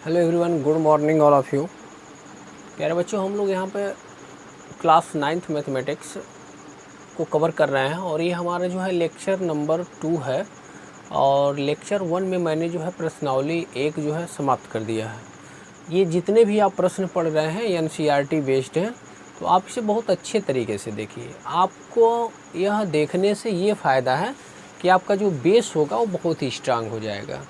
Hello everyone, good morning all of you. प्यारे बच्चों, हम लोग यहाँ पे क्लास 9th मैथमेटिक्स को कवर कर रहे हैं और ये हमारा जो है लेक्चर नंबर 2 है। और लेक्चर 1 में मैंने जो है प्रश्नावली 1 जो है समाप्त कर दिया है। ये जितने भी आप प्रश्न पढ़ रहे हैं एनसीईआरटी बेस्ड हैं, तो आप इसे बहुत अच्छे तरीके से देखिए। आपको यह देखने से ये फ़ायदा है कि आपका जो बेस होगा वो बहुत ही स्ट्रांग हो जाएगा।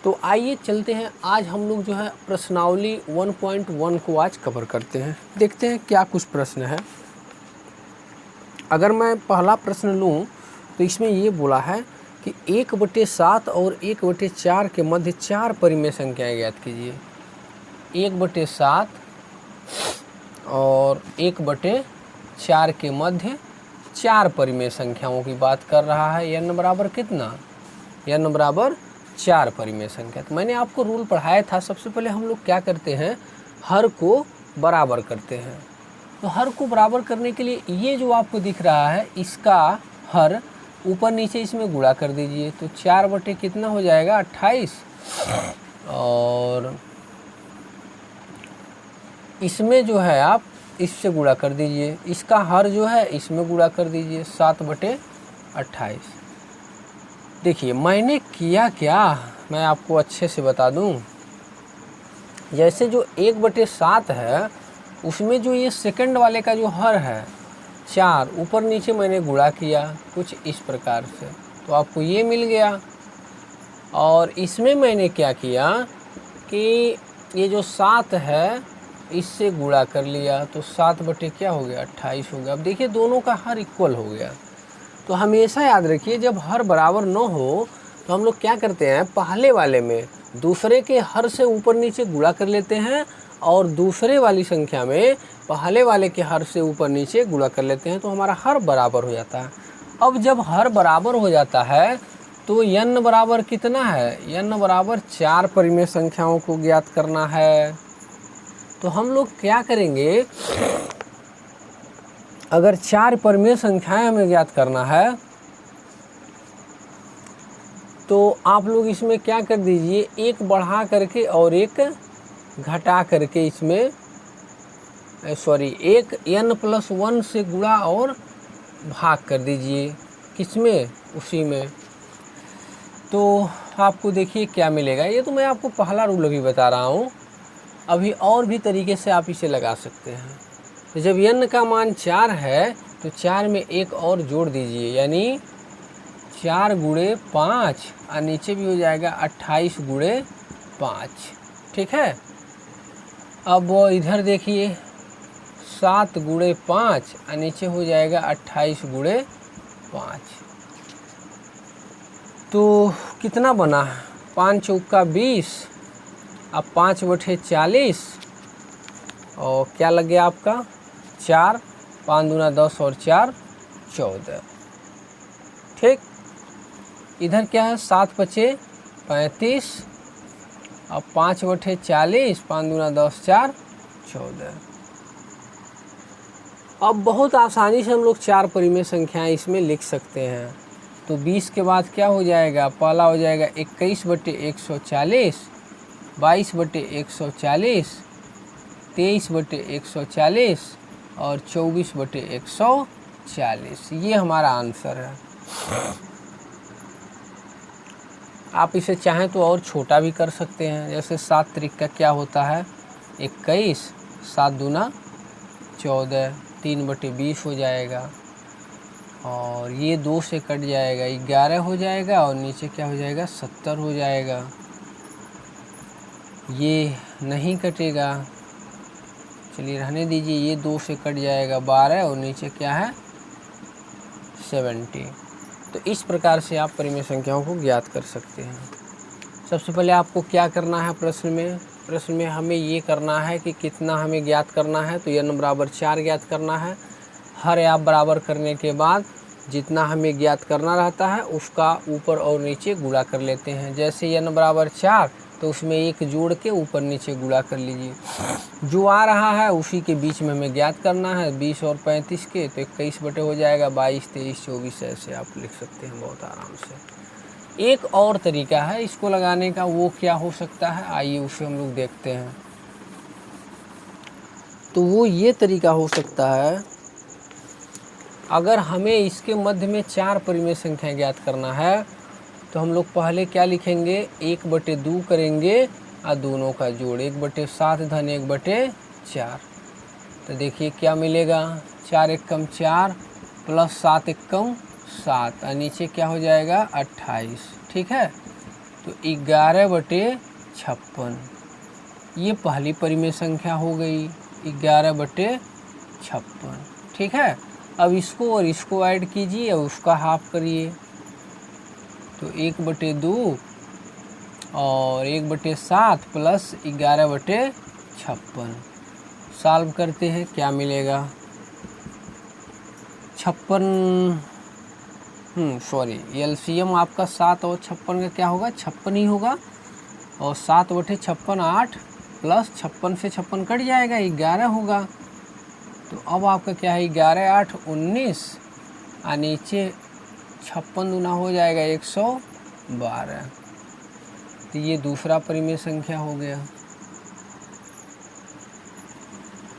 तो आइए चलते हैं, आज हम लोग जो है प्रश्नावली 1.1 को आज कवर करते हैं। देखते हैं क्या कुछ प्रश्न है। अगर मैं पहला प्रश्न लूँ तो इसमें ये बोला है कि 1/7 और 1/4 के मध्य 4 परिमेय संख्याएं ज्ञात कीजिए। 1/7 और 1/4 के मध्य 4 परिमेय संख्याओं की बात कर रहा है। n बराबर कितना? n बराबर 4 परिमेय संख्या। तो मैंने आपको रूल पढ़ाया था। सबसे पहले हम लोग क्या करते हैं, हर को बराबर करते हैं। तो हर को बराबर करने के लिए ये जो आपको दिख रहा है इसका हर ऊपर नीचे इसमें गुणा कर दीजिए। तो 4 बटे कितना हो जाएगा? 28। और इसमें जो है आप इससे गुणा कर दीजिए। इसका हर जो है इसमें गुणा कर दीजिए, 7/28। देखिए मैंने किया क्या, मैं आपको अच्छे से बता दूं। जैसे जो 1/7 है उसमें जो ये सेकंड वाले का जो हर है 4, ऊपर नीचे मैंने गुणा किया कुछ इस प्रकार से, तो आपको ये मिल गया। और इसमें मैंने क्या किया कि ये जो 7 है इससे गुणा कर लिया, तो 7 बटे क्या हो गया? 28 हो गया। अब देखिए दोनों का हर इक्वल हो गया। तो हमेशा याद रखिए, जब हर बराबर न हो तो हम लोग क्या करते हैं, पहले वाले में दूसरे के हर से ऊपर नीचे गुणा कर लेते हैं और दूसरे वाली संख्या में पहले वाले के हर से ऊपर नीचे गुणा कर लेते हैं, तो हमारा हर बराबर हो जाता है। अब जब हर बराबर हो जाता है तो n बराबर कितना है? n बराबर 4 परिमेय संख्याओं को ज्ञात करना है। तो हम लोग क्या करेंगे, अगर 4 परिमेय संख्याएं हमें ज्ञात करना है तो आप लोग इसमें क्या कर दीजिए, एक बढ़ा करके और एक घटा करके इसमें एक n+1 से गुणा और भाग कर दीजिए। किसमें? उसी में। तो आपको देखिए क्या मिलेगा। ये तो मैं आपको पहला रूल अभी बता रहा हूँ, अभी और भी तरीके से आप इसे लगा सकते हैं। तो जब n का मान 4 है तो 4 में एक और जोड़ दीजिए, यानी 4 × 5 और नीचे भी हो जाएगा 28 × 5। ठीक है। अब इधर देखिए 7 × 5 और नीचे हो जाएगा 28 × 5। तो कितना बना? 5 चौका 20, अब 5/40 और क्या लग गया आपका? 4, 5 दूना 10 और 4 14। ठीक। इधर क्या है? 7×5 = 35, अब 5/40, 5 दूना 10, 4 14। अब बहुत आसानी से हम लोग 4 परिमेय संख्याएं इसमें लिख सकते हैं। तो 20 के बाद क्या हो जाएगा? पहला हो जाएगा 21/140, 22/140, 23/140 और 24/140। ये हमारा आंसर है। आप इसे चाहें तो और छोटा भी कर सकते हैं। जैसे 7 त्रिक का क्या होता है? 21, 7 दूना 14, 3/20 हो जाएगा और ये 2 से कट जाएगा, 11 हो जाएगा और नीचे क्या हो जाएगा? 70 हो जाएगा। ये नहीं कटेगा, चलिए रहने दीजिए। ये 2 से कट जाएगा 12 और नीचे क्या है? 70। तो इस प्रकार से आप परिमेय संख्याओं को ज्ञात कर सकते हैं। सबसे पहले आपको क्या करना है, प्रश्न में हमें ये करना है कि कितना हमें ज्ञात करना है। तो n बराबर 4 ज्ञात करना है। हर आप बराबर करने के बाद जितना हमें ज्ञात करना रहता है उसका ऊपर और नीचे गुणा कर लेते हैं। जैसे n बराबर 4 तो उसमें एक जोड़ के ऊपर नीचे गुणा कर लीजिए। जो आ रहा है उसी के बीच में हमें ज्ञात करना है। 20 और 35 के तो 21 बटे हो जाएगा 22, 23, 24। ऐसे आप लिख सकते हैं बहुत आराम से। एक और तरीका है इसको लगाने का, वो क्या हो सकता है, आइए उसे हम लोग देखते हैं। तो वो ये तरीका हो सकता है, अगर हमें इसके मध्य में 4 परिमेय संख्या ज्ञात करना है तो हम लोग पहले क्या लिखेंगे, 1/2 करेंगे और दोनों का जोड़ 1/7 धन 1/4। तो देखिए क्या मिलेगा, 4 एकम 4 प्लस 7 एकम 7 और नीचे क्या हो जाएगा 28। ठीक है, तो 11/56 ये पहली परिमेय संख्या हो गई, 11/56। ठीक है, अब इसको और इसको ऐड कीजिए और उसका हाफ करिए, तो 1/2 और 1/7 प्लस 11/56 सॉल्व करते हैं, क्या मिलेगा 56, सॉरी एलसीएम आपका 7 और 56 का क्या होगा 56 ही होगा, और 7/56 8 प्लस 56 से 56 कट जाएगा 11 होगा। तो अब आपका क्या है 11 8 19 और नीचे 56 दूना हो जाएगा 112। तो ये दूसरा परिमेय संख्या हो गया।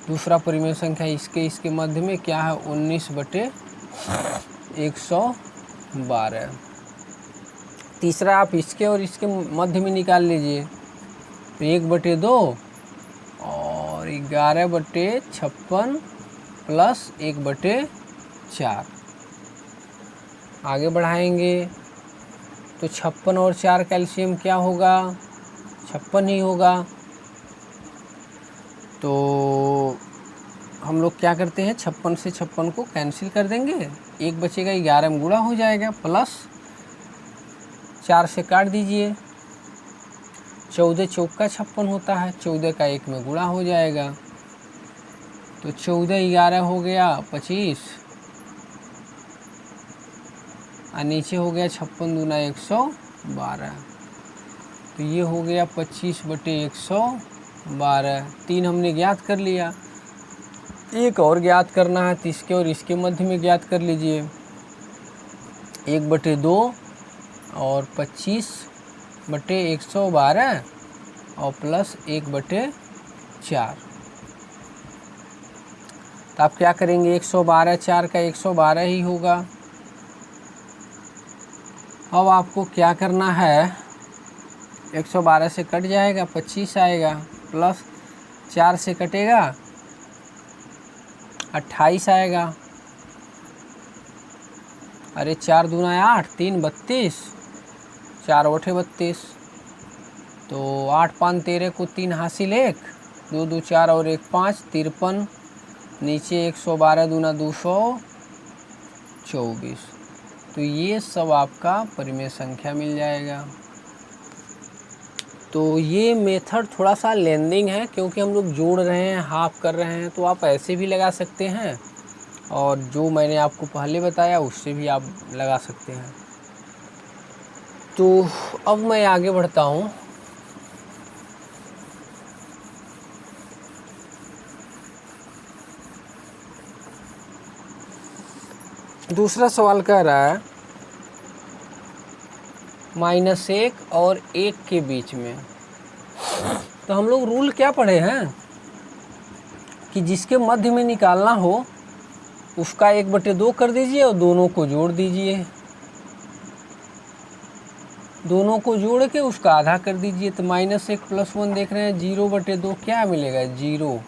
दूसरा परिमेय संख्या इसके मध्य में क्या है 19/112। तीसरा आप इसके और इसके मध्य में निकाल लीजिए, तो 1/2 और 11/56 प्लस 1/4 आगे बढ़ाएंगे तो 56 और 4 का एलसीएम क्या होगा 56 ही होगा। तो हम लोग क्या करते हैं 56 से 56 को कैंसिल कर देंगे, एक बचेगा 11 में गुणा हो जाएगा, प्लस 4 से काट दीजिए, 14 चौका 56 होता है, 14 का 1 में गुणा हो जाएगा, तो 14 11 हो गया 25 और नीचे हो गया 56 दूना 112। तो ये हो गया 25/112। 3 हमने ज्ञात कर लिया, एक और ज्ञात करना है, तो इसके और इसके मध्य में ज्ञात कर लीजिए, 1/2 और 25/112 और प्लस 1/4। तो आप क्या करेंगे 112 4 का 112 ही होगा। अब आपको क्या करना है 112 से कट जाएगा 25 आएगा, प्लस 4 से कटेगा 28 आएगा, अरे 4 दूना 8 3 32 4 8 32, तो 8 5 13 को 3 हासिल 1 2 2 4 और 1 5 53, नीचे 112 दूना 224। तो ये सब आपका परिमेय संख्या मिल जाएगा। तो ये मेथड थोड़ा सा लेंदिंग है क्योंकि हम लोग जोड़ रहे हैं हाफ कर रहे हैं, तो आप ऐसे भी लगा सकते हैं और जो मैंने आपको पहले बताया उससे भी आप लगा सकते हैं। तो अब मैं आगे बढ़ता हूँ। दूसरा सवाल कह रहा है -1 और 1 के बीच में। तो हम लोग रूल क्या पढ़े हैं कि जिसके मध्य में निकालना हो उसका 1/2 कर दीजिए और दोनों को जोड़ दीजिए, दोनों को जोड़ के उसका आधा कर दीजिए। तो -1 + 1 देख रहे हैं 0/2 क्या मिलेगा 0।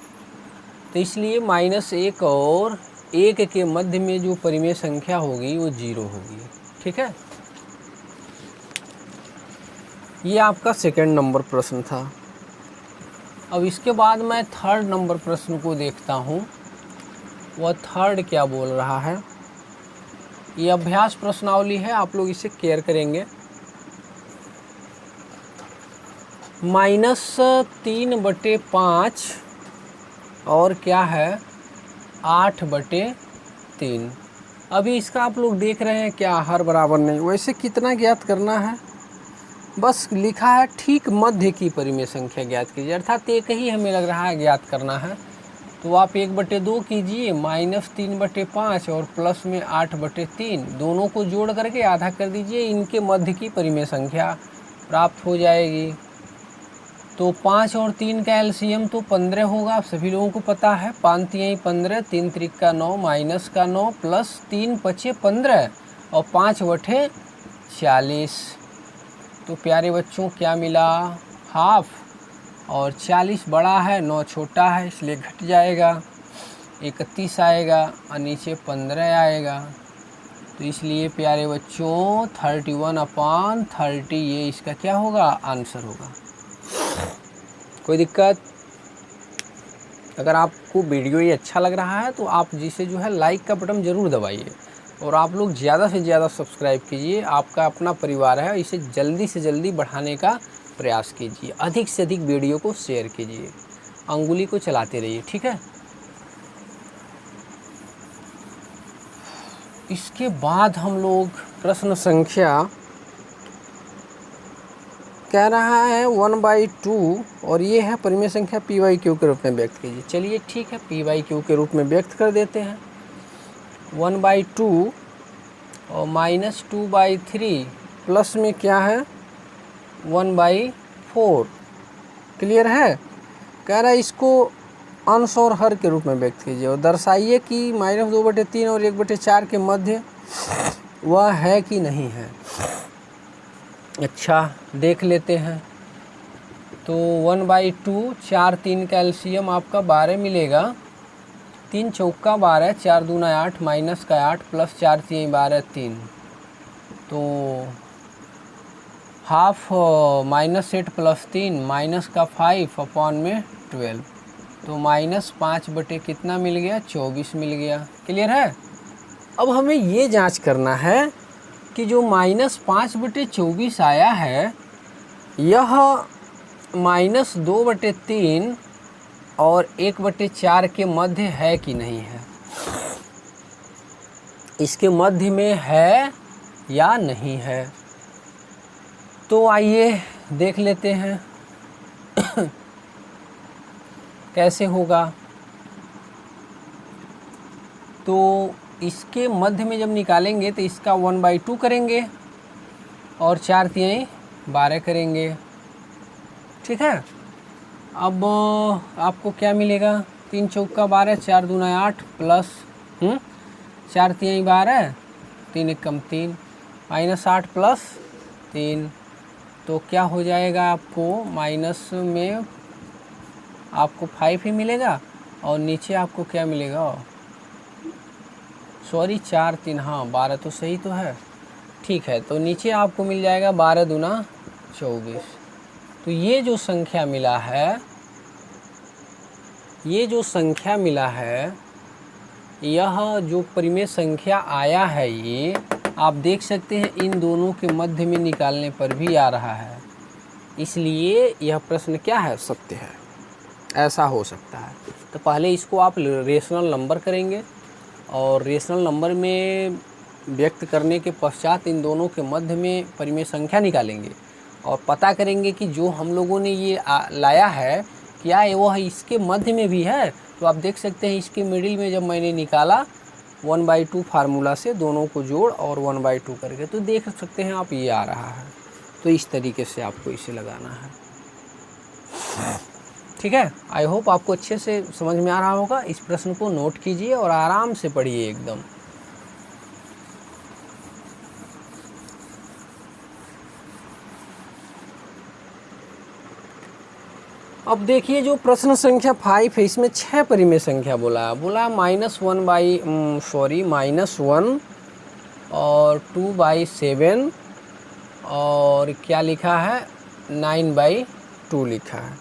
तो इसलिए -1 और 1 के मध्य में जो परिमेय संख्या होगी वो 0 होगी। ठीक है, ये आपका सेकंड नंबर प्रश्न था। अब इसके बाद मैं थर्ड नंबर प्रश्न को देखता हूँ, वह थर्ड क्या बोल रहा है। ये अभ्यास प्रश्नावली है, आप लोग इसे केयर करेंगे। -3/5 और क्या है 8/3। अभी इसका आप लोग देख रहे हैं क्या हर बराबर नहीं, वैसे कितना ज्ञात करना है, बस लिखा है ठीक मध्य की परिमेय संख्या ज्ञात कीजिए, अर्थात एक ही हमें लग रहा है ज्ञात करना है। तो आप 1/2 कीजिए, -3/5 और प्लस में 8/3, दोनों को जोड़ करके आधा कर दीजिए, इनके मध्य की परिमेय संख्या प्राप्त हो जाएगी। तो 5 और 3 का एलसीएम तो 15 होगा, आप सभी लोगों को पता है। 5 तियाई 15, 3 त्रिक का 9, माइनस का 9, प्लस 3 पचे 15 और 5 बटे 40। तो प्यारे बच्चों क्या मिला? हाफ। और 40 बड़ा है, 9 छोटा है, इसलिए घट जाएगा, 31 आएगा और नीचे 15 आएगा। तो इसलिए प्यारे बच्चों 31/30 ये इसका क्या होगा? आंसर होगा। कोई दिक्कत? अगर आपको वीडियो ये अच्छा लग रहा है तो आप जिसे जो है लाइक का बटन ज़रूर दबाइए और आप लोग ज़्यादा से ज़्यादा सब्सक्राइब कीजिए। आपका अपना परिवार है, इसे जल्दी से जल्दी बढ़ाने का प्रयास कीजिए। अधिक से अधिक वीडियो को शेयर कीजिए, अंगुली को चलाते रहिए, ठीक है। इसके बाद हम लोग प्रश्न संख्या कह रहा है 1/2 और ये है परिमेय संख्या p/q के रूप में व्यक्त कीजिए। चलिए ठीक है, p/q के रूप में व्यक्त कर देते हैं। 1/2 और -2/3 प्लस में क्या है? 1/4। क्लियर है? कह रहा है इसको अंश और हर के रूप में व्यक्त कीजिए और दर्शाइए कि -2/3 और 1/4 के मध्य वह है कि नहीं है। अच्छा, देख लेते हैं। तो 1/2, 4 3 का एलसीएम आपका 12 मिलेगा। 3 चौका 12, 4 दूना 8, माइनस का 8, प्लस 4 तियाई 12, 3। तो हाफ -8 + 3 माइनस का 5 अपॉन में 12। तो -5 बटे कितना मिल गया? 24 मिल गया। क्लियर है? अब हमें ये जांच करना है कि जो -5/24 आया है यह -2/3 और 1/4 के मध्य है कि नहीं है, इसके मध्य में है या नहीं है। तो आइए देख लेते हैं कैसे होगा। तो इसके मध्य में जब निकालेंगे तो इसका 1/2 करेंगे और 4 तियाई 12 करेंगे, ठीक है। अब आपको क्या मिलेगा? 3 चौका 12, 4 दूना 8, प्लस 4 तियाई 12, 3 एकम 3, -8 प्लस 3। तो क्या हो जाएगा? आपको माइनस में आपको 5 ही मिलेगा और नीचे आपको क्या मिलेगा? सॉरी 4 3, हाँ 12 तो सही तो है, ठीक है। तो नीचे आपको मिल जाएगा 12 दूना 24। तो ये जो संख्या मिला है, ये जो संख्या मिला है, यह जो परिमेय संख्या आया है, ये आप देख सकते हैं इन दोनों के मध्य में निकालने पर भी आ रहा है। इसलिए यह प्रश्न क्या है? सत्य है। ऐसा हो सकता है। तो पहले इसको आप रेशनल नंबर करेंगे और रेशनल नंबर में व्यक्त करने के पश्चात इन दोनों के मध्य में परिमेय संख्या निकालेंगे और पता करेंगे कि जो हम लोगों ने ये लाया है क्या वह इसके मध्य में भी है। तो आप देख सकते हैं इसके मिडिल में जब मैंने निकाला 1/2 फार्मूला से दोनों को जोड़ और 1/2 करके, तो देख सकते हैं आप ये आ रहा है। तो इस तरीके से आपको इसे लगाना है, ठीक है। आई होप आपको अच्छे से समझ में आ रहा होगा। इस प्रश्न को नोट कीजिए और आराम से पढ़िए एकदम। अब देखिए जो प्रश्न संख्या 5 है इसमें 6 परिमेय संख्या बोला है। बोला -1 और 2/7 और क्या लिखा है? 9/2 लिखा है।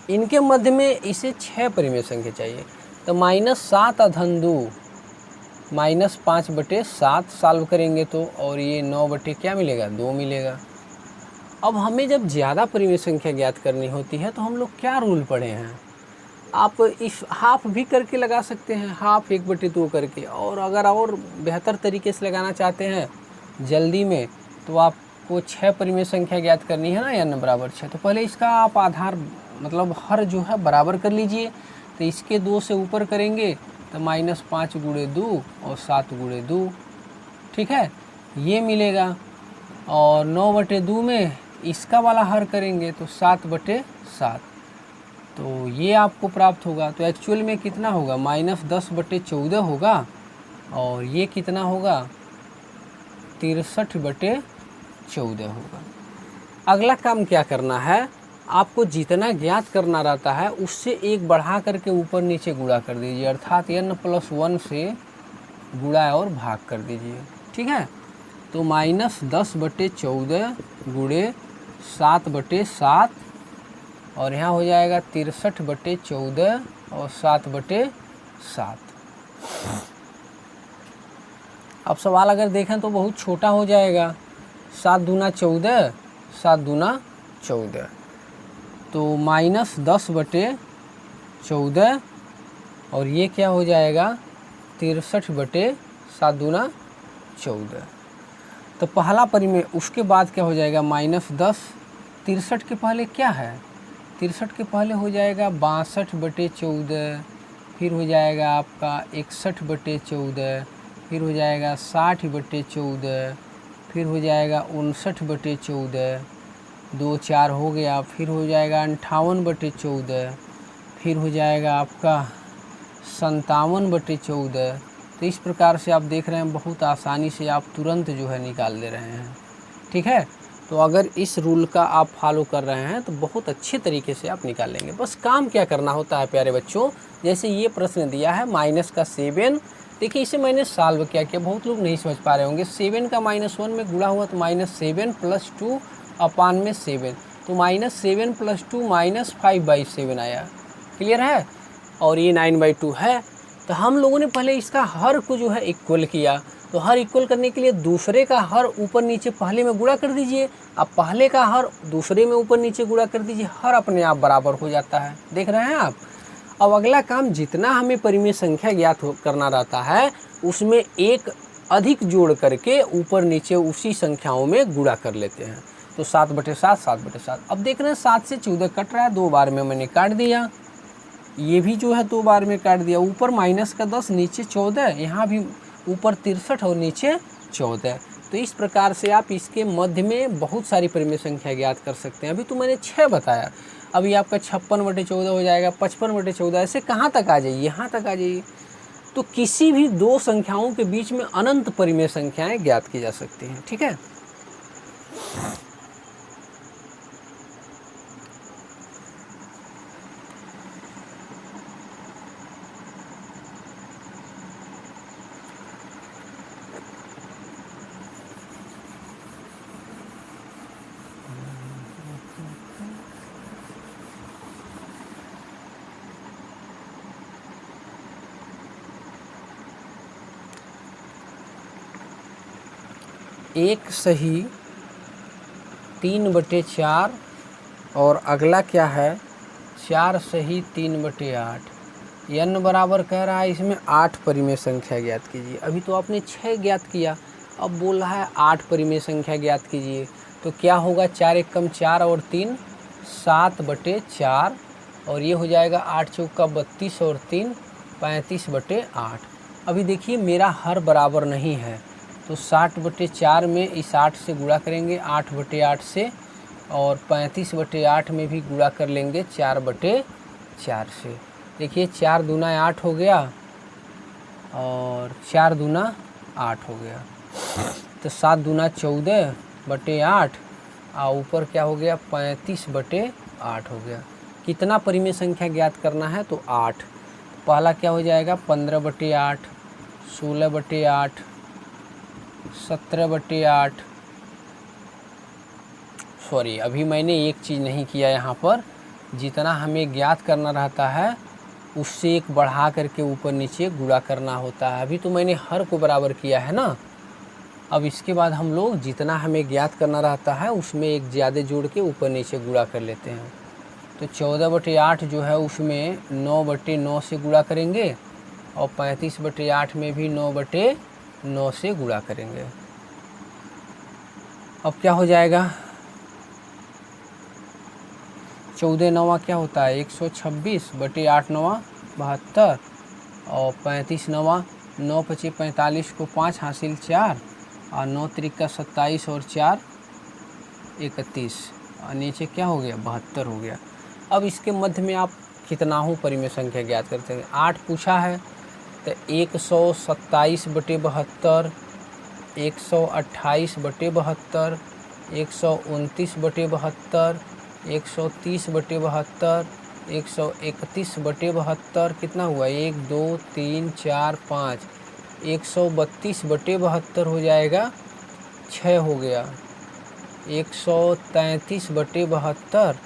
इनके मध्य में इसे 6 परिमेय संख्या चाहिए। तो -7/2 -5/7 सॉल्व करेंगे तो, और ये 9 क्या मिलेगा? 2 मिलेगा। अब हमें जब ज़्यादा परिमेय संख्या ज्ञात करनी होती है तो हम लोग क्या रूल पढ़े हैं? आप इस हाफ भी करके लगा सकते हैं, हाफ 1/2 करके। और अगर और बेहतर तरीके से लगाना चाहते हैं जल्दी में, तो आपको 6 परिमेय संख्या ज्ञात करनी है ना, n = 6। तो पहले इसका आप आधार मतलब हर जो है बराबर कर लीजिए। तो इसके 2 से ऊपर करेंगे तो -5 गुणे 2 और 7 गुणे 2, ठीक है, ये मिलेगा। और 9/2 में इसका वाला हर करेंगे तो 7/7, तो ये आपको प्राप्त होगा। तो एक्चुअल में कितना होगा, -10/14 होगा, और ये कितना होगा, 63/14 होगा। अगला काम क्या करना है, आपको जितना ज्ञात करना रहता है उससे एक बढ़ा करके ऊपर नीचे गुणा कर दीजिए, अर्थात n+1 से गुणा और भाग कर दीजिए, ठीक है। तो -10/14 गुणे 7/7, और यहाँ हो जाएगा 63/14 और 7/7। अब सवाल अगर देखें तो बहुत छोटा हो जाएगा, 7 दूना 14, 7 दूना 14, तो -10/14, और ये क्या हो जाएगा, 63/7 दूना 14। तो पहला परिमेय, उसके बाद क्या हो जाएगा, -10, 63 के पहले क्या है, 63 के पहले हो जाएगा 62/14, फिर हो जाएगा आपका 61/14, फिर हो जाएगा 60/14, फिर हो जाएगा 59/14, 2 4 हो गया, फिर हो जाएगा 58/14, फिर हो जाएगा आपका 57/14। तो इस प्रकार से आप देख रहे हैं बहुत आसानी से आप तुरंत जो है निकाल दे रहे हैं, ठीक है। तो अगर इस रूल का आप फॉलो कर रहे हैं तो बहुत अच्छे तरीके से आप निकाल लेंगे। बस काम क्या करना होता है प्यारे बच्चों, जैसे ये प्रश्न दिया है माइनस का 7, देखिए इसे मैंने सॉल्व क्या किया, बहुत लोग नहीं समझ पा रहे होंगे। 7 का -1 में गुणा हुआ तो -7 + 2 अपान में 7, तो -7 + 2 -5/7 आया, क्लियर है। और ये 9/2 है। तो हम लोगों ने पहले इसका हर को जो है इक्वल किया, तो हर इक्वल करने के लिए दूसरे का हर ऊपर नीचे पहले में गुणा कर दीजिए, अब पहले का हर दूसरे में ऊपर नीचे गुणा कर दीजिए, हर अपने आप बराबर हो जाता है, देख रहे हैं आप। अब अगला काम, जितना हमें परिमेय संख्या ज्ञात करना रहता है उसमें एक अधिक जोड़ करके ऊपर नीचे उसी संख्याओं में गुणा कर लेते हैं। तो 7/7, 7/7। अब देख रहे हैं 7 से 14 कट रहा है, 2 बार में मैंने काट दिया, ये भी जो है 2 बार में काट दिया, ऊपर -10 नीचे 14, यहाँ भी ऊपर 63 और नीचे 14। तो इस प्रकार से आप इसके मध्य में बहुत सारी परिमेय संख्या ज्ञात कर सकते हैं। अभी तो मैंने 6 बताया, अभी आपका 56/14 हो जाएगा, 55/14, ऐसे कहाँ तक आ जाइए, यहाँ तक आ जाइए। तो किसी भी दो संख्याओं के बीच में अनंत परिमेय संख्याएं ज्ञात की जा सकती हैं, ठीक है। एक सही 3/4, और अगला क्या है 4 सही 3/8। n बराबर कह रहा है इसमें 8 परिमेय संख्या ज्ञात कीजिए। अभी तो आपने 6 ज्ञात किया, अब बोल रहा है 8 परिमेय संख्या ज्ञात कीजिए। तो क्या होगा, 4 × 1 = 4 और 3 7/4, और ये हो जाएगा 8 × 4 = 32 और 3 35/8। अभी देखिए मेरा हर बराबर नहीं है, तो 60/4 में इस 8 से गुणा करेंगे 8/8 से, और 35/8 में भी गुणा कर लेंगे 4/4 से। देखिए 4 दूना 8 हो गया, और 4 दूना 8 हो गया, तो 7 दूना 14/8, और ऊपर क्या हो गया 35/8 हो गया। कितना परिमेय संख्या ज्ञात करना है, तो 8। पहला क्या हो जाएगा 15/8, 16/8, 17/8। सॉरी, अभी मैंने एक चीज़ नहीं किया यहाँ पर, जितना हमें ज्ञात करना रहता है उससे एक बढ़ा करके ऊपर नीचे गुणा करना होता है। अभी तो मैंने हर को बराबर किया है ना। अब इसके बाद हम लोग जितना हमें ज्ञात करना रहता है उसमें एक ज़्यादा जोड़ के ऊपर नीचे गुणा कर लेते हैं। तो 14/8 जो है उसमें 9/9 से गुणा करेंगे, और 35/8 में भी 9/9 से गुणा करेंगे। अब क्या हो जाएगा, 14 9 क्या होता है 126/8 9 72 और 35 नवा 9 पचे 45 को 5 हासिल 4 और 9 त्रिका 27 और 4 31 और नीचे क्या हो गया 72 हो गया। अब इसके मध्य में आप कितना हो परिमेय संख्या ज्ञात करते हैं। 8 पूछा है तो 127/72, 128/72, 129/72, 130/72, 131/72 कितना हुआ 1 2 3 4 5, 132/72 हो जाएगा 6 हो गया, 133/72,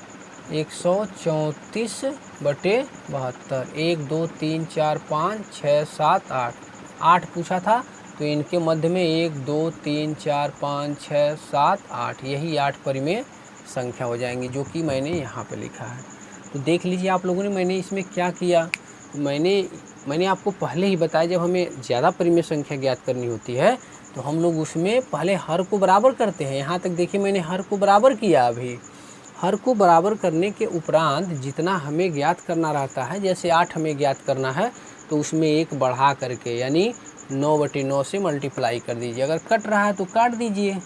134/72, 1 2 3 4 5 6 7 8, 8 पूछा था तो इनके मध्य में 1 2 3 4 5 6 7 8 यही 8 परिमेय संख्या हो जाएंगी, जो कि मैंने यहाँ पे लिखा है। तो देख लीजिए आप लोगों ने मैंने इसमें क्या किया। मैंने आपको पहले ही बताया जब हमें ज़्यादा परिमेय संख्या ज्ञात करनी होती है तो हम लोग उसमें पहले हर को बराबर करते हैं। यहाँ तक देखिए मैंने हर को बराबर किया। अभी हर को बराबर करने के उपरांत जितना हमें ज्ञात करना रहता है, जैसे 8 हमें ज्ञात करना है तो उसमें 1 बढ़ा करके यानी 9/9 से मल्टीप्लाई कर दीजिए। अगर कट रहा है तो काट दीजिए,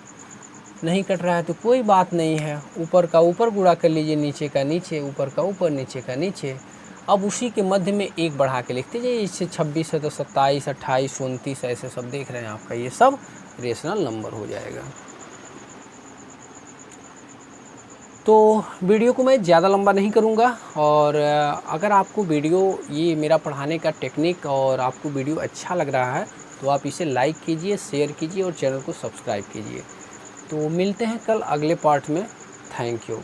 नहीं कट रहा है तो कोई बात नहीं है, ऊपर का ऊपर गुणा कर लीजिए, नीचे का नीचे, ऊपर का ऊपर, नीचे का नीचे। अब उसी के मध्य में 1 बढ़ा के लिखते जाइए। इससे 26 है तो 27, 28, 29 ऐसे सब देख रहे हैं आपका ये सब रेशनल नंबर हो जाएगा। तो वीडियो को मैं ज़्यादा लंबा नहीं करूँगा और अगर आपको वीडियो ये मेरा पढ़ाने का टेक्निक और आपको वीडियो अच्छा लग रहा है तो आप इसे लाइक कीजिए, शेयर कीजिए और चैनल को सब्सक्राइब कीजिए। तो मिलते हैं कल अगले पार्ट में। Thank you.